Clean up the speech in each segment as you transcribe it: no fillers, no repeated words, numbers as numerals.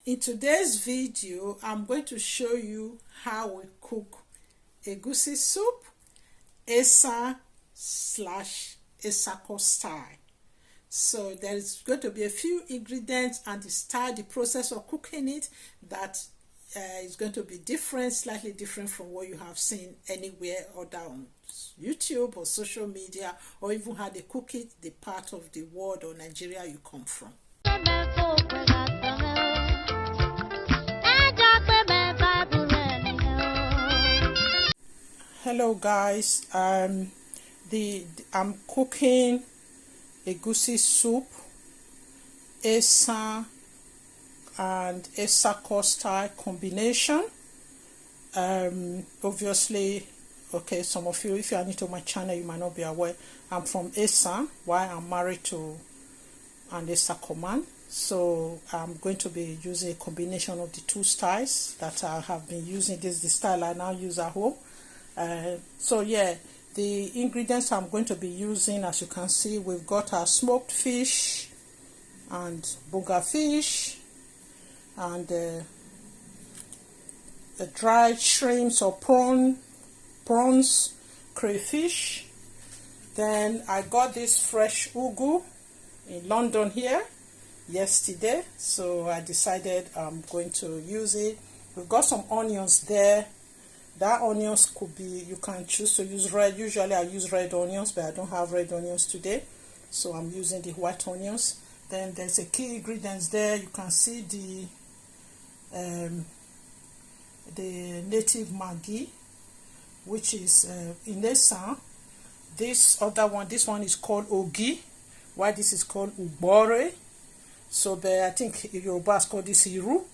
In today's video, I'm going to show you how we cook Egusi soup, Esan / Etsako style. So there's going to be a few ingredients and the process of cooking it that is going to be different, slightly different from what you have seen anywhere other on YouTube or social media, or even how they cook it, the part of the world or Nigeria you come from. Hello guys, I'm cooking Egusi soup, Esan and Etsako style combination. Obviously, okay, some of you, if you are new to my channel, you might not be aware, I'm from Esan, while I'm married to an Etsako man. So I'm going to be using a combination of the two styles that I have been using. This is the style I now use at home. So yeah, the ingredients I'm going to be using, as you can see, we've got our smoked fish and booger fish and the dried shrimps or prawns, crayfish. Then I got this fresh ugu in London here yesterday, so I decided I'm going to use it. We've got some onions there. That onions could be, you can choose to use red. Usually I use red onions, but I don't have red onions today, so I'm using the white onions. Then there's a key ingredients there. You can see the native Maggi, which is in Esan. This other one, this one is called Ogi, while this is called Ubore. So I think Yoruba call this Iru.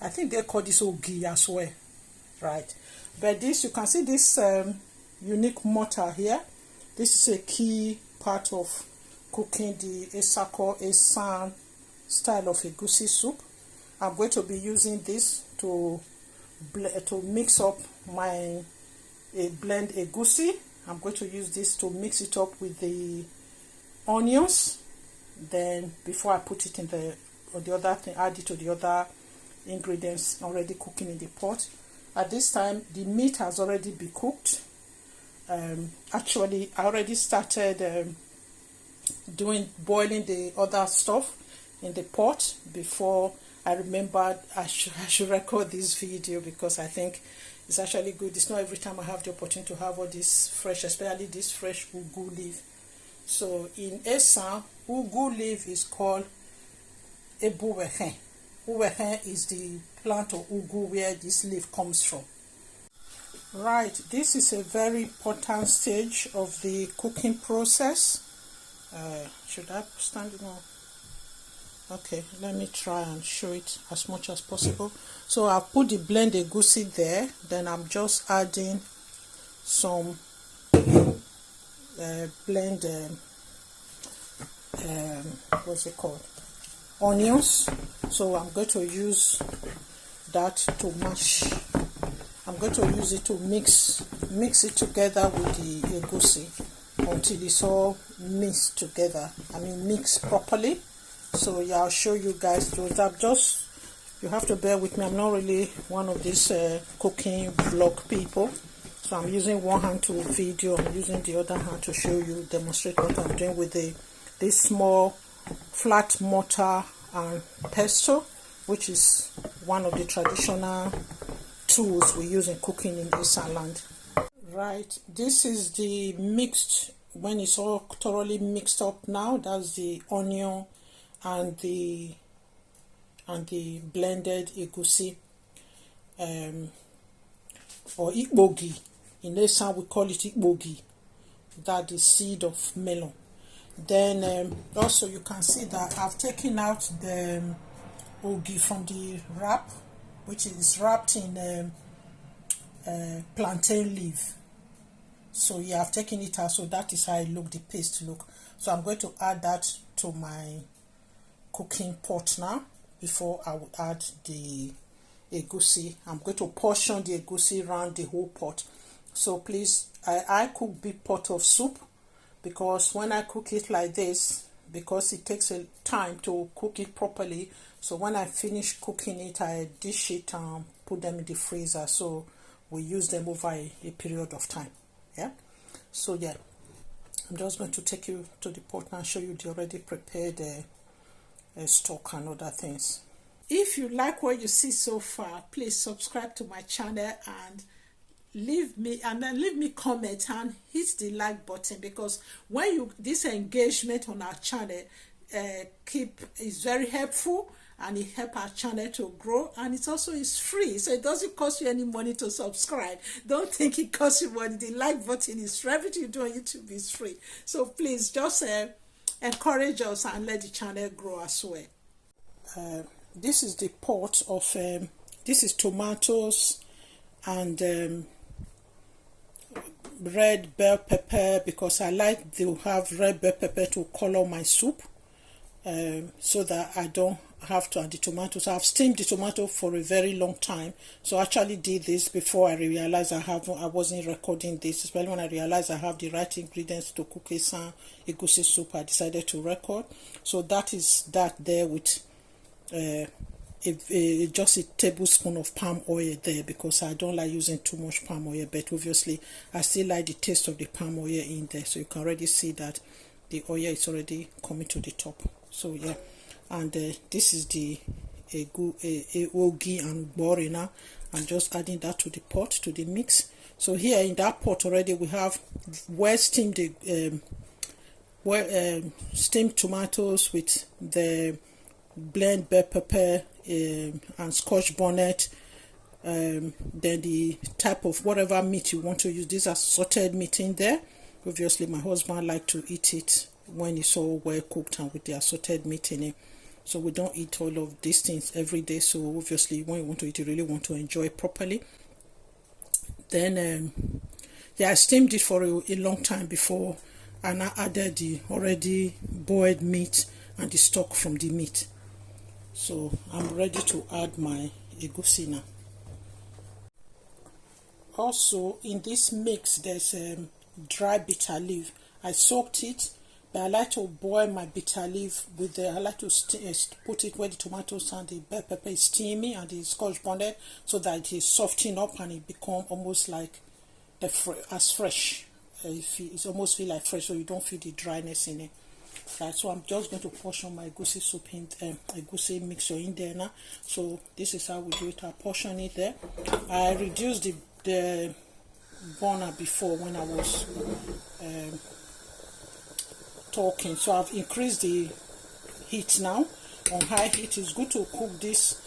I think they call this Ogi as well, right? But this, you can see this unique mortar here. This is a key part of cooking the Etsako Esan style of Egusi soup. I'm going to be using this to mix up my blend Egusi. I'm going to use this to mix it up with the onions. Then before I put it in the other thing, add it to the other ingredients already cooking in the pot. At this time, the meat has already been cooked. Actually, I already started boiling the other stuff in the pot before I remembered I should record this video, because I think it's actually good. It's not every time I have the opportunity to have all this fresh, especially this fresh ugu leaf. So in Esan, ugu leaf is called Able Mabel. Ugu is the plant of ugu where this leaf comes from. Right, this is a very important stage of the cooking process. Should I stand it on? Okay, let me try and show it as much as possible. So I've put the blend egusi there. Then I'm just adding some blend what's it called, onions. So I'm going to use that to mash. I'm going to use it to mix it together with the egusi until it's all mixed together. I mean, mixed properly. So yeah, I'll show you guys those. You have to bear with me. I'm not really one of these cooking vlog people. So I'm using one hand to video. I'm using the other hand to show you, demonstrate what I'm doing with this small flat mortar and pestle, which is one of the traditional tools we use in cooking in Esan land. Right, this is the mixed, when it's all thoroughly mixed up now, that's the onion and the blended egusi, or ikbogi. In Esan we call it ikbogi, that is seed of melon. Then also you can see that I've taken out the ogi from the wrap, which is wrapped in plantain leaf. So yeah, I've taken it out, so that is how it look, the paste look. So I'm going to add that to my cooking pot now before I will add the egusi. I'm going to portion the egusi around the whole pot. So please, I cook big pot of soup, because when I cook it like this, because it takes a time to cook it properly, So when I finish cooking it, I dish it and put them in the freezer, so we use them over a period of time. Yeah, so yeah, I'm just going to take you to the pot and show you the already prepared stock and other things. If you like what you see so far, please subscribe to my channel and leave me comment and hit the like button, because when you this engagement on our channel is very helpful, and it helps our channel to grow, and it also is free, so it doesn't cost you any money to subscribe. Don't think it costs you money. The like button is free. Everything you do on YouTube is free, so please just encourage us and let the channel grow as well. This is the pot of this is tomatoes and red bell pepper, because I like to have red bell pepper to color my soup, so that I don't have to add the tomatoes. I've steamed the tomato for a very long time, so I actually did this before I realized I wasn't recording this, especially when I realized I have the right ingredients to cook Esan Egusi soup. I decided to record. So that is that there with just a tablespoon of palm oil there, because I don't like using too much palm oil, but obviously I still like the taste of the palm oil in there, so you can already see that the oil is already coming to the top. So yeah, and this is the ogi and ugbori. Now I'm just adding that to the pot, to the mix. So here in that pot already we have well steamed steamed tomatoes with the blend bell pepper and scotch bonnet, then the type of whatever meat you want to use. These are salted meat in there. Obviously my husband like to eat it when it's all well cooked and with the assorted meat in it, so we don't eat all of these things every day, so obviously when you want to eat, you really want to enjoy it properly. Then yeah, I steamed it for a long time before, and I added the already boiled meat and the stock from the meat. So I'm ready to add my egusi now. Also in this mix there's dry bitter leaf. I soaked it, but I like to boil my bitter leaf with I like to put it where the tomatoes and the bell pepper is steamy and the scotch bonnet, so that it is softened up and it become almost like as fresh. It almost feel like fresh, so you don't feel the dryness in it. Right, so I'm just going to portion my egusi soup in egusi mixture in there now. So this is how we do it. I portion it there. I reduced the burner before when I was talking, so I've increased the heat now on high heat. It's good to cook this.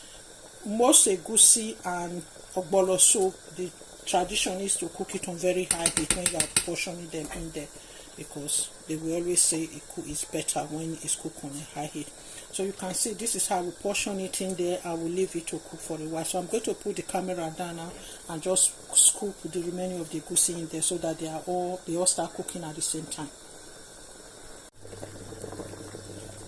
Most egusi and ogbolo soup, the tradition is to cook it on very high heat when you are portioning them in there, because they will always say it is better when it's cooked on a high heat. So you can see this is how we portion it in there. I will leave it to cook for a while. So I'm going to put the camera down now and just scoop the remaining of the egusi in there, so that they all start cooking at the same time.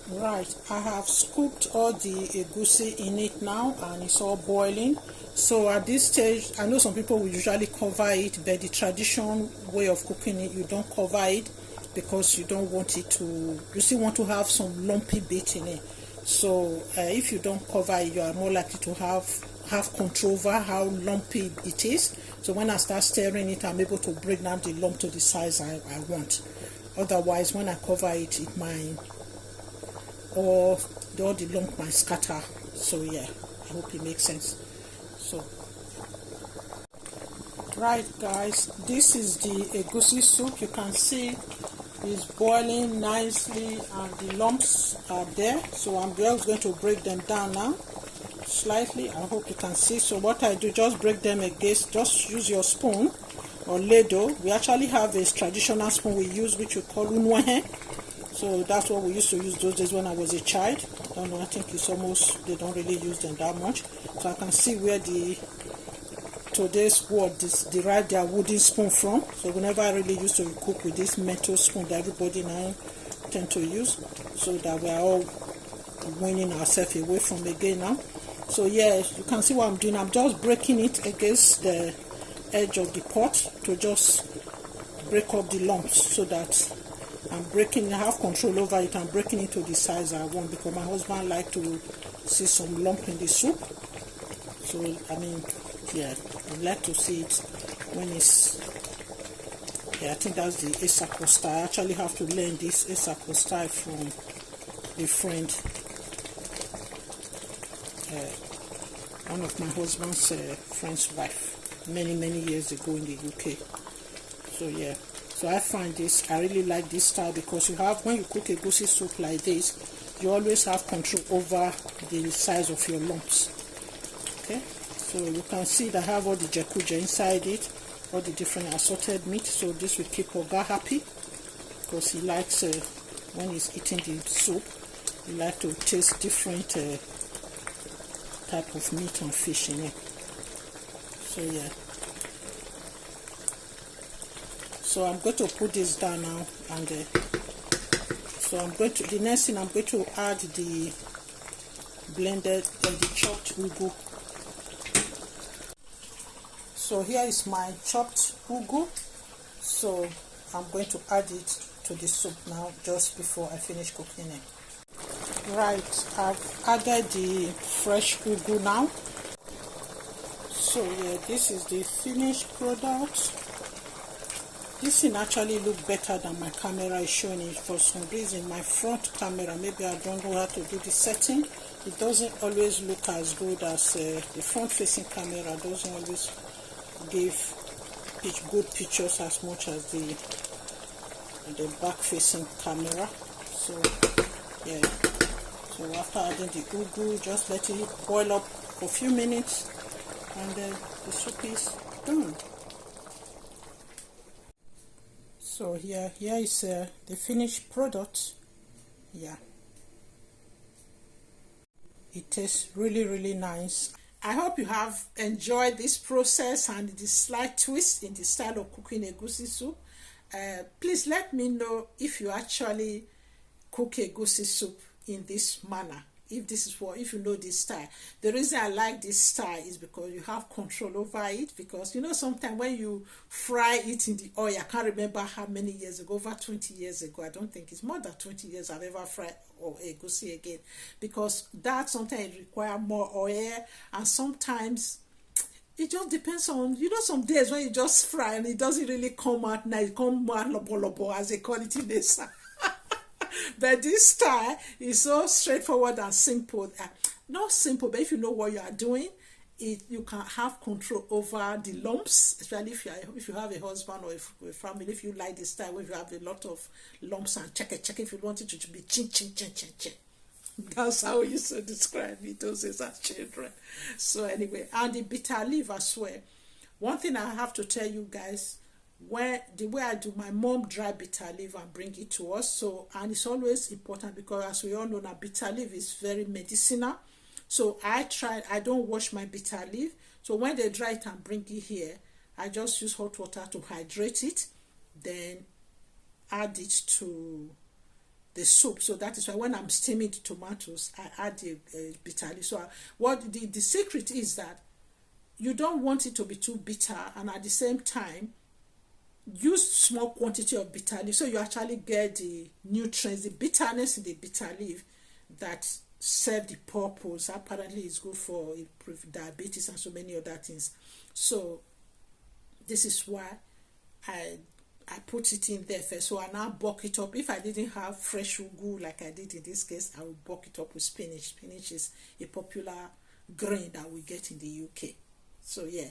Right, I have scooped all the egusi in it now, and it's all boiling. So at this stage, I know some people will usually cover it, but the traditional way of cooking it, you don't cover it, because you don't want it to, you still want to have some lumpy bit in it. So if you don't cover it, you are more likely to have control over how lumpy it is. So when I start stirring it, I'm able to break down the lump to the size I want. Otherwise, when I cover it, it might, or all the lump might scatter. So yeah, I hope it makes sense. So right guys, this is the egusi soup. You can see it's boiling nicely and the lumps are there. So I'm just going to break them down now slightly. I hope you can see. So what I do, just break them against, just use your spoon or ladle. We actually have a traditional spoon we use, which we call unwehe. So that's what we used to use those days when I was a child. I don't know, I think it's almost, they don't really use them that much. So I can see where today's word derive their wooden spoon from. So whenever I really used to cook with this metal spoon that everybody now tend to use, so that we are all winning ourselves away from again now. So yeah, you can see what I'm doing. I'm just breaking it against the edge of the pot to just break up the lumps, so that I'm breaking, I have control over it. I'm breaking it to the size I want, because my husband likes to see some lump in the soup. So I mean, yeah, I'd like to see it when it's, yeah, I think that's the Etsako style. I actually have to learn this Etsako style from a friend, one of my husband's friend's wife, many years ago in the UK. So yeah, so I find this, I really like this style, because you have, when you cook a egusi soup like this, you always have control over the size of your lumps. Okay, so you can see that I have all the jakuja inside it, all the different assorted meat. So this will keep Oga happy, because he likes, when he's eating the soup, he likes to taste different type of meat and fish in it. So yeah, so I'm going to put this down now, and so I'm going to, the next thing I'm going to add the blended and the chopped ugu. So here is my chopped ugu. So I'm going to add it to the soup now, just before I finish cooking it. Right, I've added the fresh ugu now. So yeah, this is the finished product. This thing actually look better than my camera is showing it. For some reason, my front camera, maybe I don't know how to do the setting, it doesn't always look as good as the front facing camera doesn't always give good pictures as much as the back facing camera. So yeah, so after adding the ugu, just let it boil up for a few minutes, and the soup is done. So here is the finished product. Yeah, it tastes really nice. I hope you have enjoyed this process and the slight twist in the style of cooking egusi soup. Please let me know if you actually cook egusi soup in this manner. If you know this style. The reason I like this style is because you have control over it. Because you know, sometimes when you fry it in the oil, I can't remember how many years ago, over 20 years ago, I don't think it's more than 20 years I've ever fried egusi again. Because that sometimes requires more oil, and sometimes it just depends on, you know, some days when you just fry and it doesn't really come out nice, it comes out lobo, as they call it in Esan. But this style is so straightforward and simple. Not simple, but if you know what you are doing, you can have control over the lumps, especially if you have a husband or a family. If you like this style, if you have a lot of lumps, and check if you want it to be chin. That's how we used to describe it those days as children. So anyway, and the bitter leaf as well. One thing I have to tell you guys, the way I do, my mom dry bitter leaf and bring it to us. So, and it's always important, because as we all know now, bitter leaf is very medicinal. So I don't wash my bitter leaf. So when they dry it and bring it here, I just use hot water to hydrate it, then add it to the soup. So that is why when I'm steaming the tomatoes, I add the bitter leaf. So what the secret is that you don't want it to be too bitter, and at the same time use small quantity of bitter leaf, so you actually get the nutrients, the bitterness in the bitter leaf that serve the purpose. Apparently it's good for diabetes and so many other things. So this is why I put it in there first. So I now bulk it up. If I didn't have fresh ugu like I did in this case, I will bulk it up with spinach. Spinach is a popular grain that we get in the UK. So yeah,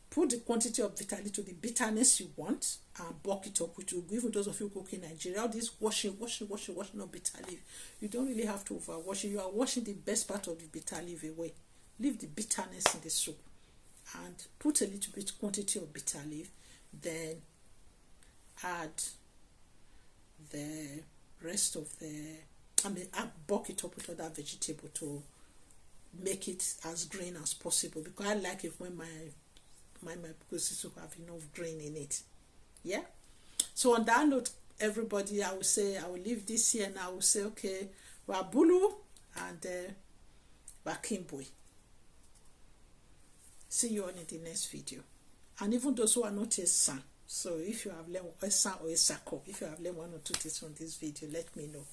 put the quantity of bitter leaf to the bitterness you want, and bulk it up with ugu. Even those of you cook in Nigeria, all this washing of bitter leaf, you don't really have to overwash it. You are washing the best part of the bitter leaf away. Leave the bitterness in the soup, and put a little bit quantity of bitter leaf. Then add the rest of I bulk it up with other vegetable to make it as green as possible, because I like it when my egusi soup have enough grain in it. Yeah. So on that note, everybody, I will leave this here, and I will say, okay, Wabulu and Bakimboy. See you on in the next video. And even those who are not Esan, so if you have learned Esan or Etsako, if you have learned one or two things from this video, let me know.